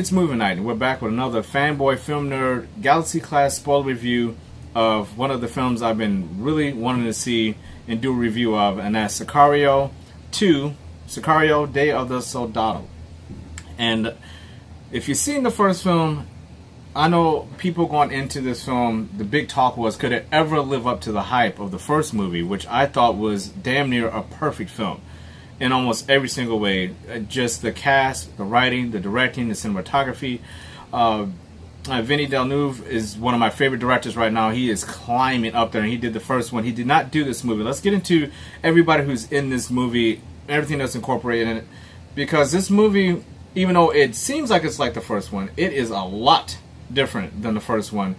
It's movie night, and we're back with another Fanboy Film Nerd Galaxy Class spoiler review of one of the films I've been really wanting to see and do a review of, and that's Sicario 2, Sicario Day of the Soldado. And if you've seen the first film, I know people going into this film, the big talk was, could it ever live up to the hype of the first movie, which I thought was damn near a perfect film in almost every single way. Just the cast, the writing, the directing, the cinematography. Vinny Villeneuve is one of my favorite directors right now. He is climbing up there, and he did the first one. He did not do this movie. Let's get into everybody who's in this movie, everything that's incorporated in it, because this movie, even though it seems like it's like the first one, it is a lot different than the first one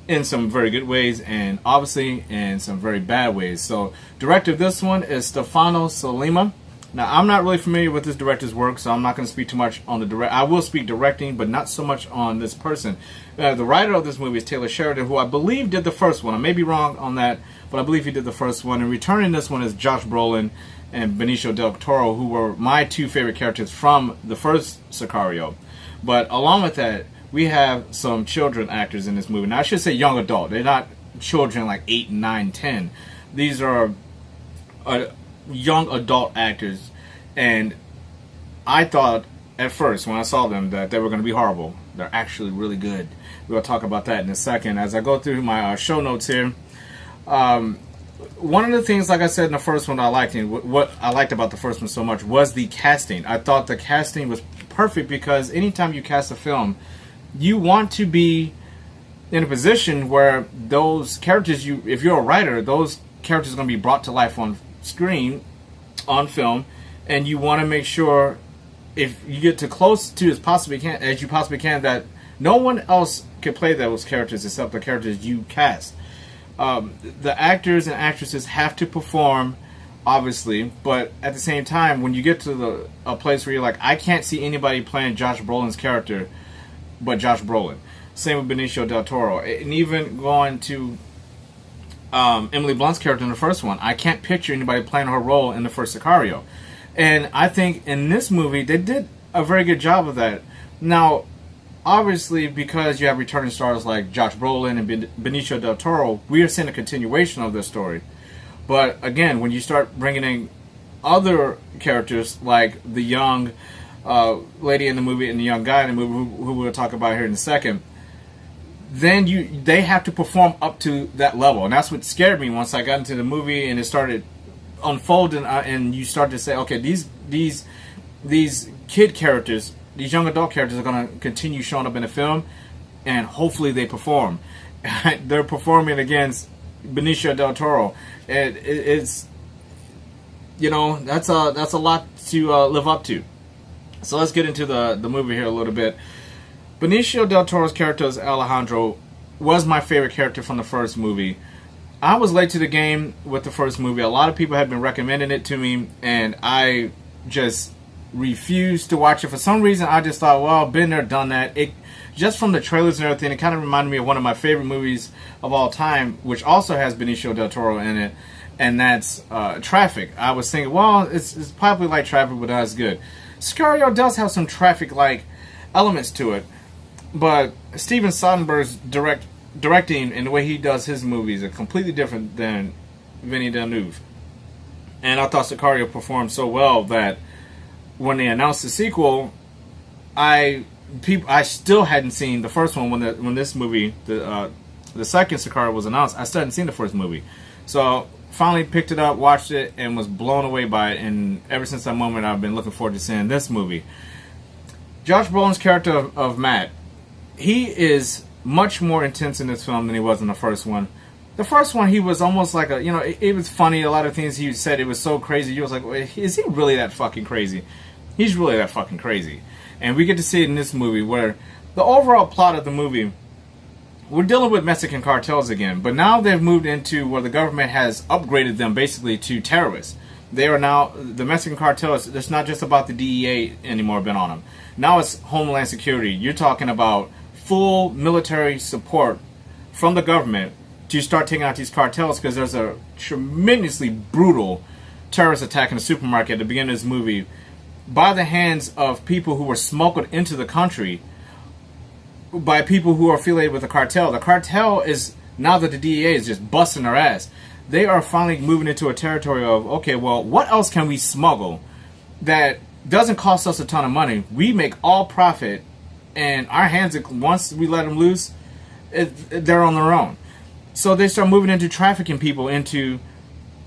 in some very good ways, and obviously in some very bad ways. So, director of this one is Stefano Sollima. Now, I'm not really familiar with this director's work, so I'm not going to speak too much on the direct. I will speak directing, but not so much on this person. The writer of this movie is Taylor Sheridan, who I believe did the first one. I may be wrong on that, but I believe he did the first one. And returning this one is Josh Brolin and Benicio del Toro, who were my two favorite characters from the first Sicario. But along with that, we have some children actors in this movie. Now, I should say young adult. They're not children like 8, 9, 10. These are young adult actors, and I thought at first when I saw them that they were going to be horrible. They're actually really good. We'll talk about that in a second. As I go through my show notes here, one of the things, like I said in the first one, I liked, and what I liked about the first one so much was the casting. I thought the casting was perfect, because anytime you cast a film, you want to be in a position where those characters, if you're a writer, those characters are going to be brought to life on screen, on film, and you want to make sure, if you get to close to as you possibly can, that no one else can play those characters except the characters you cast. The actors and actresses have to perform, obviously, but at the same time, when you get to a place where you're like, I can't see anybody playing Josh Brolin's character but Josh Brolin. Same with Benicio del Toro, and even going to Emily Blunt's character in the first one. I can't picture anybody playing her role in the first Sicario. And I think in this movie, they did a very good job of that. Now, obviously, because you have returning stars like Josh Brolin and Benicio del Toro, we are seeing a continuation of this story. But again, when you start bringing in other characters like the young lady in the movie and the young guy in the movie, who we'll talk about here in a second, then they have to perform up to that level. And that's what scared me once I got into the movie and it started unfolding, and you start to say, okay, these kid characters, these young adult characters are going to continue showing up in the film, and hopefully they perform. They're performing against Benicio del Toro. It's, you know, that's a lot to live up to. So let's get into the movie here a little bit. Benicio del Toro's character as Alejandro was my favorite character from the first movie. I was late to the game with the first movie. A lot of people had been recommending it to me, and I just refused to watch it. For some reason, I just thought, well, been there, done that. Just from the trailers and everything, it kind of reminded me of one of my favorite movies of all time, which also has Benicio del Toro in it, and that's Traffic. I was thinking, well, it's probably like Traffic, but not as good. Sicario does have some Traffic-like elements to it, but Steven Soderbergh's directing and the way he does his movies are completely different than Vinny Villeneuve. And I thought Sicario performed so well that when they announced the sequel, I still hadn't seen the first one when this movie, the second Sicario, was announced. I still hadn't seen the first movie, so finally picked it up, watched it, and was blown away by it. And ever since that moment, I've been looking forward to seeing this movie. Josh Brolin's character of Matt, he is much more intense in this film than he was in the first one. The first one, he was almost like it was funny. A lot of things he said, it was so crazy. You was like, wait, is he really that fucking crazy? He's really that fucking crazy. And we get to see it in this movie, where the overall plot of the movie, we're dealing with Mexican cartels again, but now they've moved into where the government has upgraded them basically to terrorists. They are now, the Mexican cartels, it's not just about the DEA anymore been on them. Now it's Homeland Security. You're talking about full military support from the government to start taking out these cartels, because there's a tremendously brutal terrorist attack in a supermarket at the beginning of this movie by the hands of people who were smuggled into the country by people who are affiliated with the cartel. The cartel is, now that the DEA is just busting their ass, they are finally moving into a territory of, okay, well, what else can we smuggle that doesn't cost us a ton of money? We make all profit, and our hands, once we let them loose, they're on their own. So they start moving into trafficking people into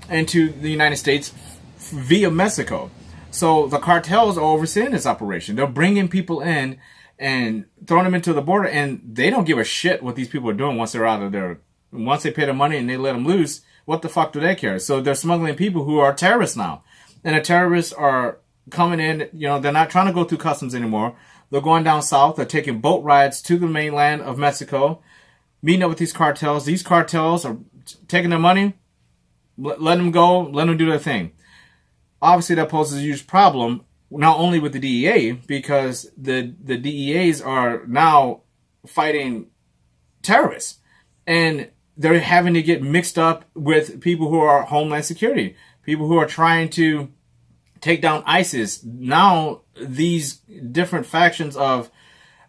the United States via Mexico. So the cartels are overseeing this operation. They're bringing people in and throwing them into the border, and they don't give a shit what these people are doing once they're out of there. Once they pay the money and they let them loose, what the fuck do they care? So they're smuggling people who are terrorists now. And the terrorists are coming in, they're not trying to go through customs anymore. They're going down south. They're taking boat rides to the mainland of Mexico, meeting up with these cartels. These cartels are taking their money, letting them go, letting them do their thing. Obviously, that poses a huge problem, not only with the DEA, because the DEAs are now fighting terrorists. And they're having to get mixed up with people who are Homeland Security, people who are trying to take down ISIS. Now, these different factions of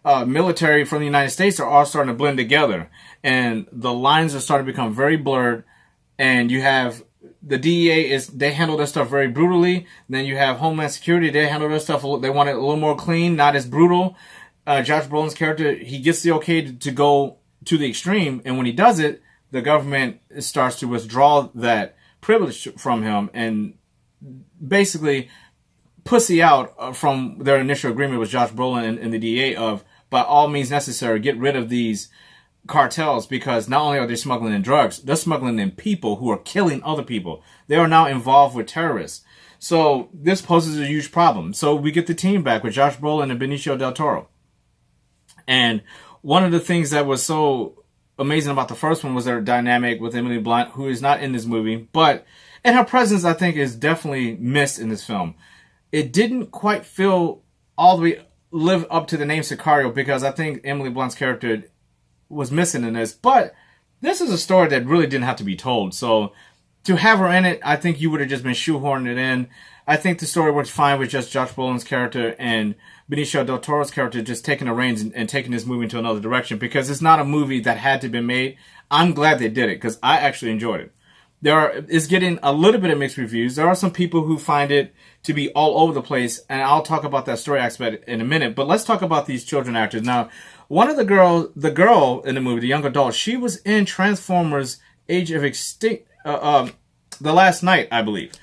military from the United States are all starting to blend together. And the lines are starting to become very blurred. And you have the DEA, they handle their stuff very brutally. Then you have Homeland Security, they handle their stuff, they want it a little more clean, not as brutal. Josh Brolin's character, he gets the okay to go to the extreme. And when he does it, the government starts to withdraw that privilege from him and basically pussy out from their initial agreement with Josh Brolin and the DEA of, by all means necessary, get rid of these cartels, because not only are they smuggling in drugs, they're smuggling in people who are killing other people. They are now involved with terrorists. So this poses a huge problem. So we get the team back with Josh Brolin and Benicio del Toro. And one of the things that was so amazing about the first one was their dynamic with Emily Blunt, who is not in this movie, and her presence, I think, is definitely missed in this film. It didn't quite feel all the way live up to the name Sicario, because I think Emily Blunt's character was missing in this. But this is a story that really didn't have to be told. So to have her in it, I think you would have just been shoehorning it in. I think the story works fine with just Josh Brolin's character and Benicio del Toro's character just taking the reins and taking this movie into another direction, because it's not a movie that had to be made. I'm glad they did it, because I actually enjoyed it. It's getting a little bit of mixed reviews. There are some people who find it to be all over the place, and I'll talk about that story aspect in a minute. But let's talk about these children actors. Now, one of the girl in the movie, the young adult, she was in Transformers Age of Extinction, The Last Night, I believe.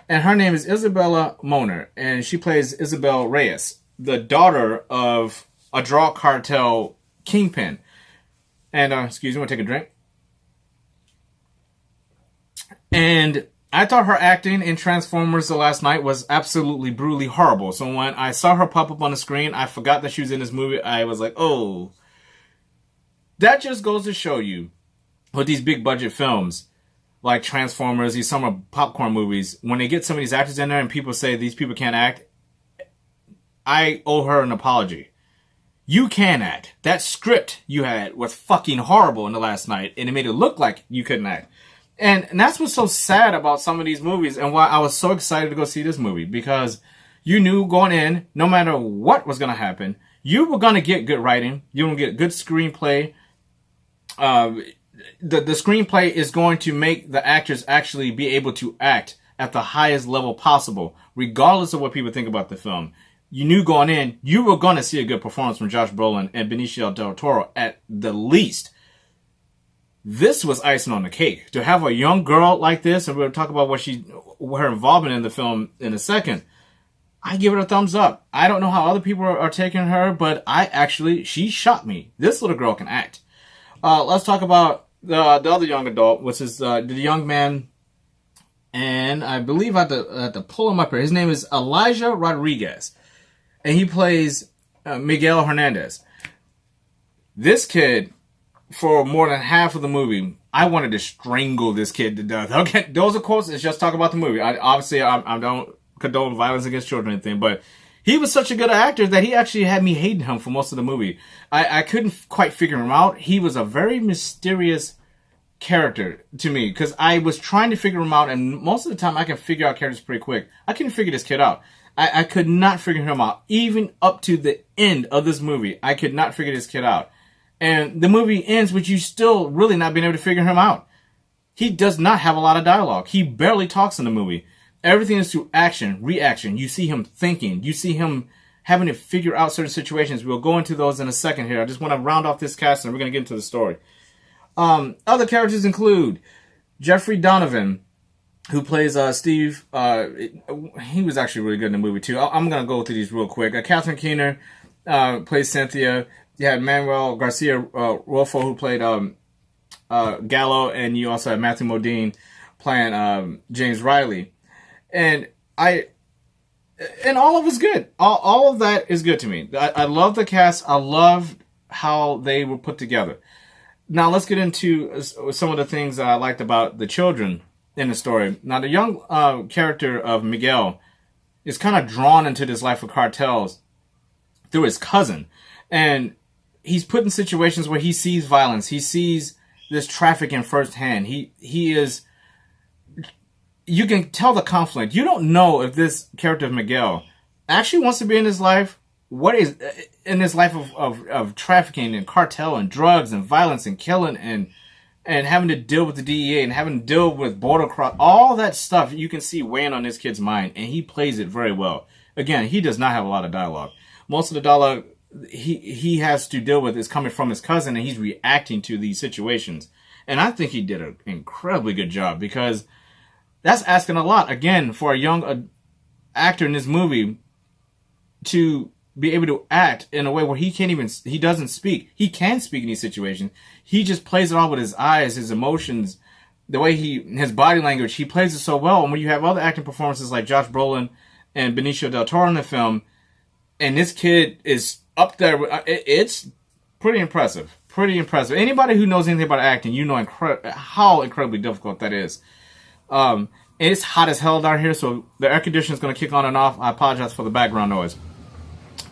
And her name is Isabella Moner, and she plays Isabel Reyes, the daughter of a drug cartel kingpin. And, excuse me, I'm going to take a drink. And I thought her acting in Transformers The Last Night was absolutely brutally horrible. So when I saw her pop up on the screen, I forgot that she was in this movie. I was like, oh. That just goes to show you, with these big budget films, like Transformers, these summer popcorn movies, when they get some of these actors in there and people say these people can't act, I owe her an apology. You can act. That script you had was fucking horrible in The Last Night, and it made it look like you couldn't act. And that's what's so sad about some of these movies, and why I was so excited to go see this movie, because you knew going in, no matter what was going to happen, you were going to get good writing, you were going to get good screenplay. The screenplay is going to make the actors actually be able to act at the highest level possible, regardless of what people think about the film. You knew going in, you were going to see a good performance from Josh Brolin and Benicio del Toro at the least. This was icing on the cake. To have a young girl like this, and we'll talk about her involvement in the film in a second, I give it a thumbs up. I don't know how other people are taking her, but she shocked me. This little girl can act. Let's talk about the other young adult, which is the young man, and I believe I have to pull him up here. His name is Elijah Rodriguez, and he plays Miguel Hernandez. This kid, for more than half of the movie, I wanted to strangle this kid to death. Okay, those are quotes. Let's just talk about the movie. I don't condone violence against children or anything, but he was such a good actor that he actually had me hating him for most of the movie. I couldn't quite figure him out. He was a very mysterious character to me, because I was trying to figure him out, and most of the time I can figure out characters pretty quick. I couldn't figure this kid out. I could not figure him out. Even up to the end of this movie, I could not figure this kid out. And the movie ends with you still really not being able to figure him out. He does not have a lot of dialogue. He barely talks in the movie. Everything is through action, reaction. You see him thinking. You see him having to figure out certain situations. We'll go into those in a second here. I just want to round off this cast and we're going to get into the story. Other characters include Jeffrey Donovan, who plays Steve. He was actually really good in the movie too. I'm going to go through these real quick. Catherine Keener plays Cynthia. You had Manuel Garcia Rolfo, who played Gallo, and you also had Matthew Modine playing James Riley. And all of it's good. All of that is good to me. I love the cast. I love how they were put together. Now let's get into some of the things that I liked about the children in the story. Now the young character of Miguel is kind of drawn into this life of cartels through his cousin. And he's put in situations where he sees violence. He sees this trafficking firsthand. He is... You can tell the conflict. You don't know if this character of Miguel actually wants to be in his life. What is in this life of trafficking and cartel and drugs and violence and killing and having to deal with the DEA and having to deal with border cross, all that stuff you can see weighing on this kid's mind, and he plays it very well. Again, he does not have a lot of dialogue. Most of the dialogue he has to deal with is coming from his cousin, and he's reacting to these situations. And I think he did an incredibly good job, because that's asking a lot, again, for a young actor in this movie to be able to act in a way where he doesn't speak. He can speak in these situations. He just plays it all with his eyes, his emotions, the way his body language. He plays it so well. And when you have other acting performances like Josh Brolin and Benicio del Toro in the film, and this kid is up there, it's pretty impressive. Pretty impressive. Anybody who knows anything about acting, you know how incredibly difficult that is. It's hot as hell down here, so the air conditioner is going to kick on and off. I apologize for the background noise.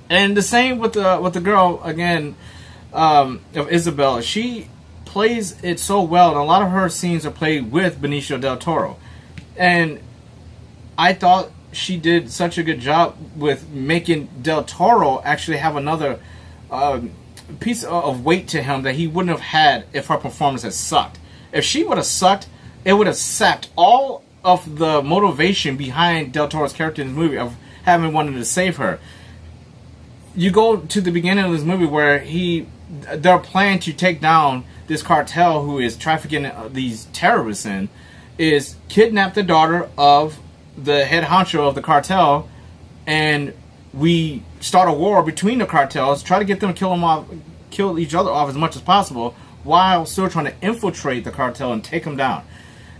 And the same with the girl, again, of Isabel. She plays it so well, and a lot of her scenes are played with Benicio del Toro. And I thought she did such a good job with making del Toro actually have another piece of weight to him that he wouldn't have had if her performance had sucked. If she would have sucked, it would have sapped all of the motivation behind del Toro's character in the movie of having wanted to save her. You go to the beginning of this movie where they're planning to take down this cartel who is trafficking these terrorists in, is kidnap the daughter of the head honcho of the cartel, and we start a war between the cartels, try to get them to kill each other off as much as possible, while still trying to infiltrate the cartel and take them down.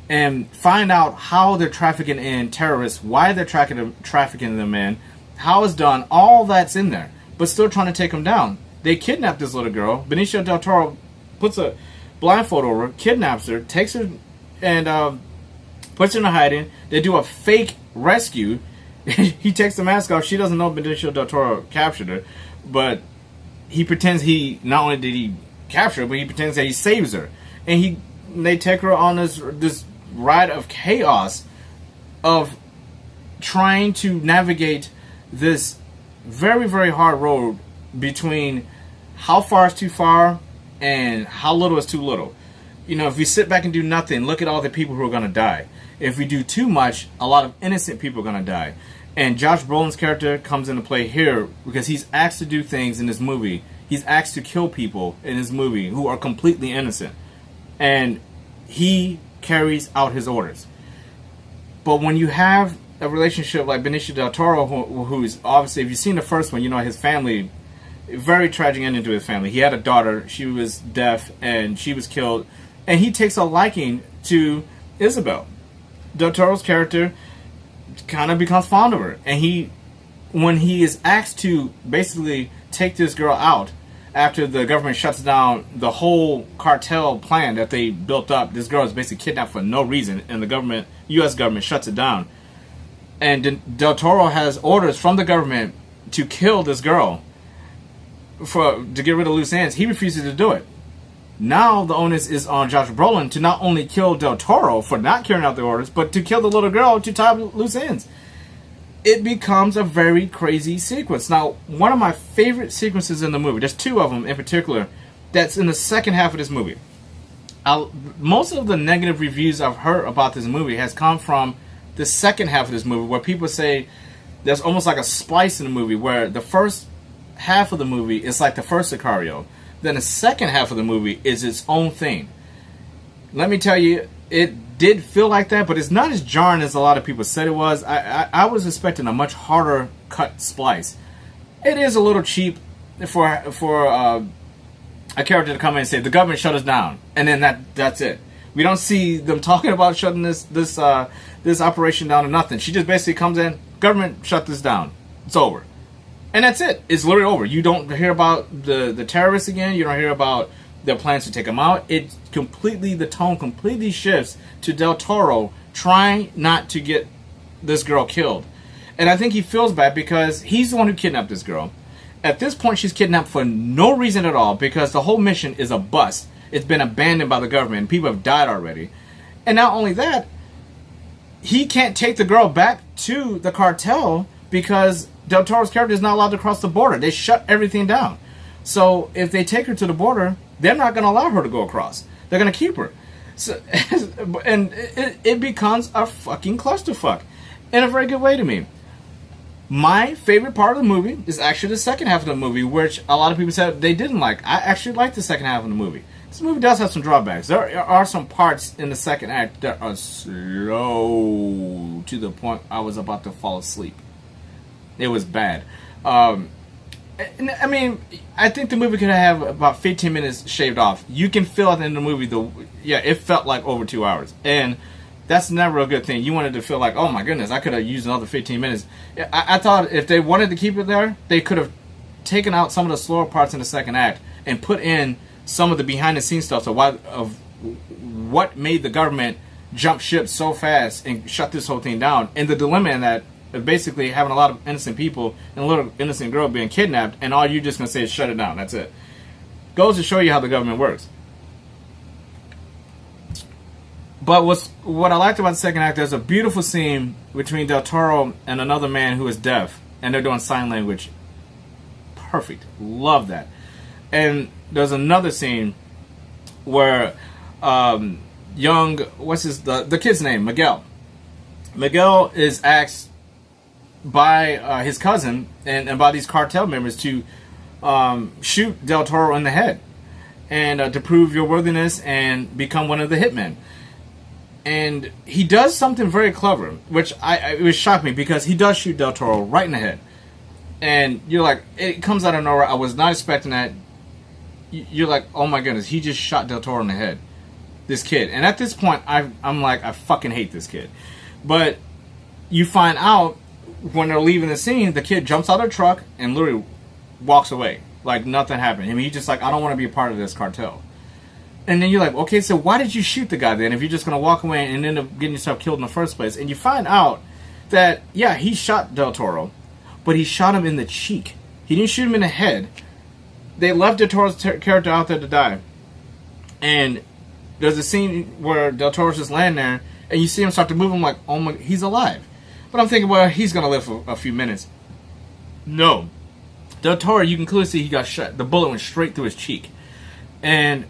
And find out how they're trafficking in terrorists, why they're trafficking them in, how it's done, all that's in there. But still trying to take them down. They kidnap this little girl. Benicio del Toro puts a blindfold over her, kidnaps her, takes her, and puts her in hiding. They do a fake rescue. He takes the mask off. She doesn't know Benicio del Toro captured her, but he pretends not only did he capture her, but he pretends that he saves her. And they take her on this ride of chaos of trying to navigate this very, very hard road between how far is too far and how little is too little. You know, if we sit back and do nothing, look at all the people who are going to die. If we do too much, a lot of innocent people are going to die. And Josh Brolin's character comes into play here because he's asked to do things in this movie. He's asked to kill people in this movie who are completely innocent. And he carries out his orders. But when you have a relationship like Benicio del Toro, who's obviously, if you've seen the first one, you know his family, very tragic ending to his family. He had a daughter, she was deaf, and she was killed. And he takes a liking to Isabel. Del Toro's character kind of becomes fond of her. And when he is asked to basically take this girl out, after the government shuts down the whole cartel plan that they built up, this girl is basically kidnapped for no reason, and the U.S. government shuts it down. And Del Toro has orders from the government to kill this girl to get rid of loose ends. He refuses to do it. Now the onus is on Josh Brolin to not only kill Del Toro for not carrying out the orders, but to kill the little girl to tie up loose ends. It becomes a very crazy sequence. Now, one of my favorite sequences in the movie, there's two of them in particular, that's in the second half of this movie. Most of the negative reviews I've heard about this movie has come from the second half of this movie, where people say there's almost like a splice in the movie, where the first half of the movie is like the first Sicario, then the second half of the movie is its own thing. Let me tell you, it did feel like that, but it's not as jarring as a lot of people said it was. I was expecting a much harder cut splice. It is a little cheap for a character to come in and say the government shut us down, and then that's it. We don't see them talking about shutting this operation down or nothing. She just basically comes in, government shut this down, it's over, and that's it. It's literally over. You don't hear about the terrorists again. You don't hear about their plans to take them out. The tone completely shifts to Del Toro trying not to get this girl killed, and I think he feels bad because he's the one who kidnapped this girl. At this point, she's kidnapped for no reason at all, because the whole mission is a bust. It's been abandoned by the government. People have died already. And not only that, he can't take the girl back to the cartel because Del Toro's character is not allowed to cross the border. They shut everything down. So if they take her to the border, they're not going to allow her to go across. They're going to keep her. So, and it becomes a fucking clusterfuck in a very good way to me. My favorite part of the movie is actually the second half of the movie, which a lot of people said they didn't like. I actually like the second half of the movie. This movie does have some drawbacks. There are some parts in the second act that are slow to the point I was about to fall asleep. It was bad. I mean, I think the movie could have about 15 minutes shaved off. You can feel at the end of the movie, it felt like over 2 hours. And that's never a good thing. You wanted to feel like, oh my goodness, I could have used another 15 minutes. I thought if they wanted to keep it there, they could have taken out some of the slower parts in the second act and put in some of the behind-the-scenes stuff of what made the government jump ship so fast and shut this whole thing down. And the dilemma in that, basically having a lot of innocent people and a little innocent girl being kidnapped, and all you're just going to say is shut it down. That's it. Goes to show you how the government works. But what I liked about the second act, there's a beautiful scene between Del Toro and another man who is deaf, and they're doing sign language. Perfect. Love that. And there's another scene where the kid's name, Miguel. Miguel is asked by his cousin and by these cartel members to shoot Del Toro in the head, and to prove your worthiness and become one of the hitmen. And he does something very clever, which it shocked me, because he does shoot Del Toro right in the head. And you're like, it comes out of nowhere. I was not expecting that. You're like, oh my goodness, he just shot Del Toro in the head. This kid. And at this point, I'm like, I fucking hate this kid. But you find out when they're leaving the scene, the kid jumps out of the truck and literally walks away. Like nothing happened. I mean, he's just like, I don't want to be a part of this cartel. And then you're like, okay, so why did you shoot the guy then if you're just going to walk away and end up getting yourself killed in the first place? And you find out that, yeah, he shot Del Toro, but he shot him in the cheek. He didn't shoot him in the head. They left Del Toro's character out there to die. And there's a scene where Del Toro's just laying there, and you see him start to move. I'm like, oh my, he's alive. But I'm thinking, well, he's going to live for a few minutes. No. Del Toro, you can clearly see he got shot. The bullet went straight through his cheek. And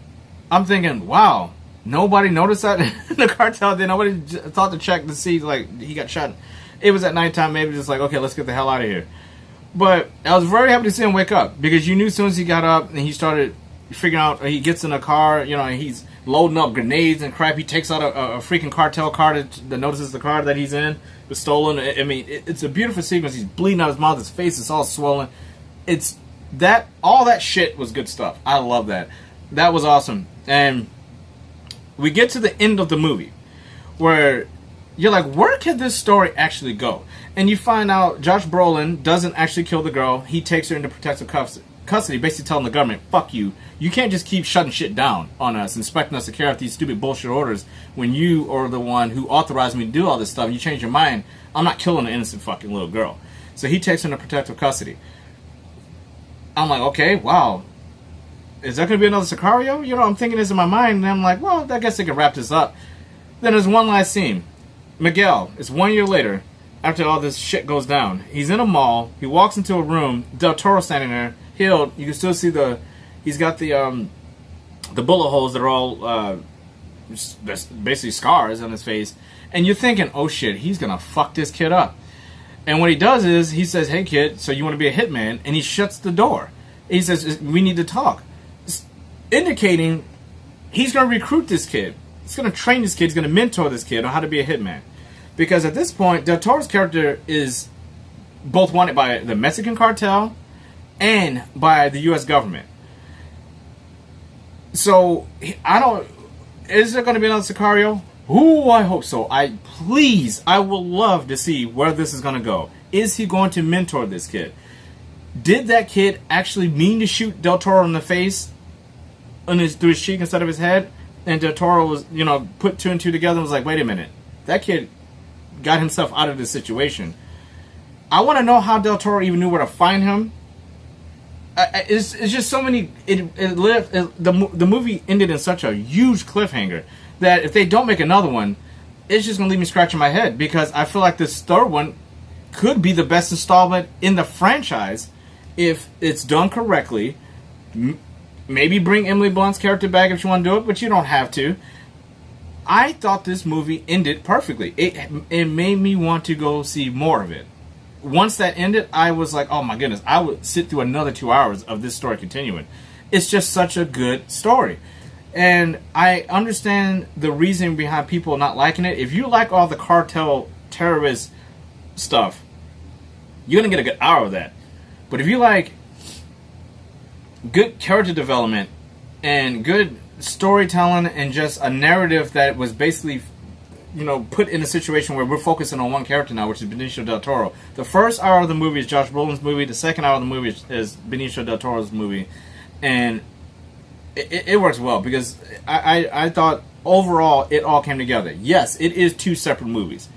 I'm thinking, wow, nobody noticed that in the cartel. Then nobody thought to check to see, like, he got shot. It was at nighttime, maybe just like, okay, let's get the hell out of here. But I was very happy to see him wake up, because you knew as soon as he got up and he started figuring out, he gets in a car, you know, and he's loading up grenades and crap. He takes out a freaking cartel car that notices the car that he's in was stolen. I mean, it's a beautiful sequence. He's bleeding out his mouth, his face is all swollen. All that shit was good stuff. I love that. That was awesome. And we get to the end of the movie where you're like, where can this story actually go? And you find out Josh Brolin doesn't actually kill the girl. He takes her into protective custody, basically telling the government, fuck you. You can't just keep shutting shit down on us, expecting us to carry out these stupid bullshit orders when you are the one who authorized me to do all this stuff. You change your mind. I'm not killing an innocent fucking little girl. So he takes her into protective custody. I'm like, okay, wow. Is there going to be another Sicario? You know, I'm thinking this in my mind, and I'm like, well, I guess they can wrap this up. Then there's one last scene. Miguel, it's 1 year later, after all this shit goes down. He's in a mall. He walks into a room. Del Toro standing there, healed. You can still see he's got the the bullet holes that are all basically scars on his face, and you're thinking, oh shit, he's gonna fuck this kid up. And what he does is he says, hey kid, so you want to be a hitman? And he shuts the door. He says, we need to talk, indicating he's going to recruit this kid. He's going to train this kid. He's going to mentor this kid on how to be a hitman. Because at this point, Del Toro's character is both wanted by the Mexican cartel and by the U.S. government. So, is there going to be another Sicario? Ooh, I hope so. I will love to see where this is going to go. Is he going to mentor this kid? Did that kid actually mean to shoot Del Toro in the face through his cheek instead of his head? And Del Toro was, put two and two together and was like, wait a minute. That kid got himself out of this situation. I want to know how Del Toro even knew where to find him. It's just so many... The movie ended in such a huge cliffhanger that if they don't make another one, it's just going to leave me scratching my head, because I feel like this third one could be the best installment in the franchise if it's done correctly. Maybe bring Emily Blunt's character back if you want to do it, but you don't have to. I thought this movie ended perfectly. It made me want to go see more of it. Once that ended, I was like, oh my goodness, I would sit through another 2 hours of this story continuing. It's just such a good story. And I understand the reason behind people not liking it. If you like all the cartel terrorist stuff, you're going to get a good hour of that. But if you like good character development and good storytelling and just a narrative that was basically, put in a situation where we're focusing on one character now, which is Benicio del Toro. The first hour of the movie is Josh Brolin's movie. The second hour of the movie is Benicio del Toro's movie. And it works well, because I thought overall it all came together. Yes, it is two separate movies.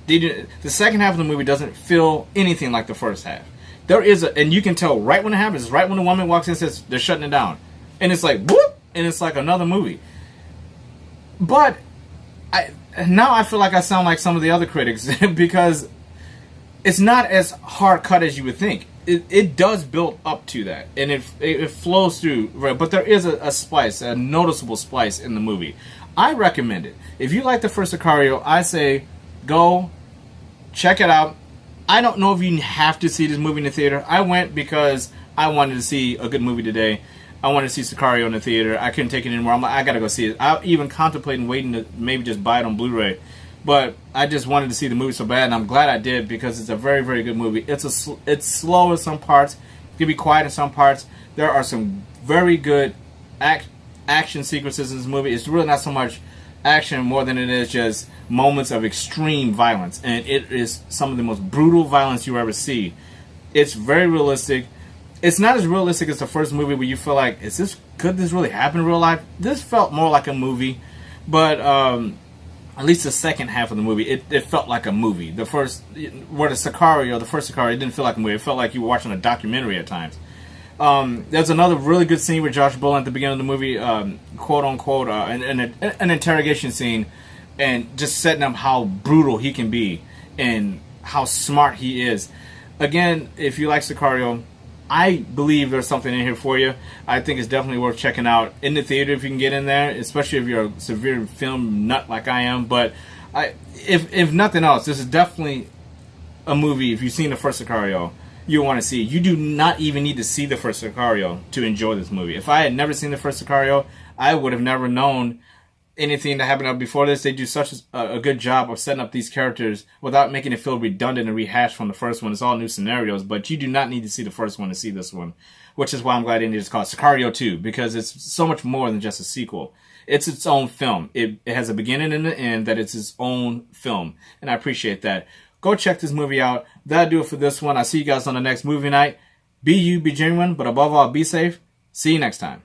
The second half of the movie doesn't feel anything like the first half. There is and you can tell right when it happens, right when the woman walks in and says they're shutting it down. And it's like, whoop! And it's like another movie. But now I feel like I sound like some of the other critics because it's not as hard cut as you would think. It does build up to that, and it flows through, right? But there is a splice, a noticeable splice in the movie. I recommend it. If you like the first Sicario, I say go check it out. I don't know if you have to see this movie in the theater. I went because I wanted to see a good movie today. I wanted to see Sicario in the theater. I couldn't take it anymore. I'm like, I gotta go see it. I even contemplating waiting to maybe just buy it on Blu-ray. But I just wanted to see the movie so bad, and I'm glad I did, because it's a very, very good movie. It's slow in some parts. It can be quiet in some parts. There are some very good action sequences in this movie. It's really not so much action more than it is just moments of extreme violence. And it is some of the most brutal violence you ever see. It's very realistic. It's not as realistic as the first movie where you feel like, could this really happen in real life? This felt more like a movie. But at least the second half of the movie, it felt like a movie. The first Sicario, it didn't feel like a movie. It felt like you were watching a documentary at times. There's another really good scene with Josh Brolin at the beginning of the movie, quote unquote, an interrogation scene, and just setting up how brutal he can be and how smart he is. Again, if you like Sicario, I believe there's something in here for you. I think it's definitely worth checking out in the theater if you can get in there, especially if you're a severe film nut like I am. But if nothing else, this is definitely a movie. If you've seen the first Sicario, you want to see. You do not even need to see the first Sicario to enjoy this movie. If I had never seen the first Sicario, I would have never known anything that happened up before this. They do such a good job of setting up these characters without making it feel redundant and rehashed from the first one. It's all new scenarios, but you do not need to see the first one to see this one, which is why I'm glad they just call it Sicario 2, because it's so much more than just a sequel. It's its own film. It has a beginning and an end, that it's its own film, and I appreciate that. Go check this movie out. That'll do it for this one. I'll see you guys on the next movie night. Be you, be genuine, but above all, be safe. See you next time.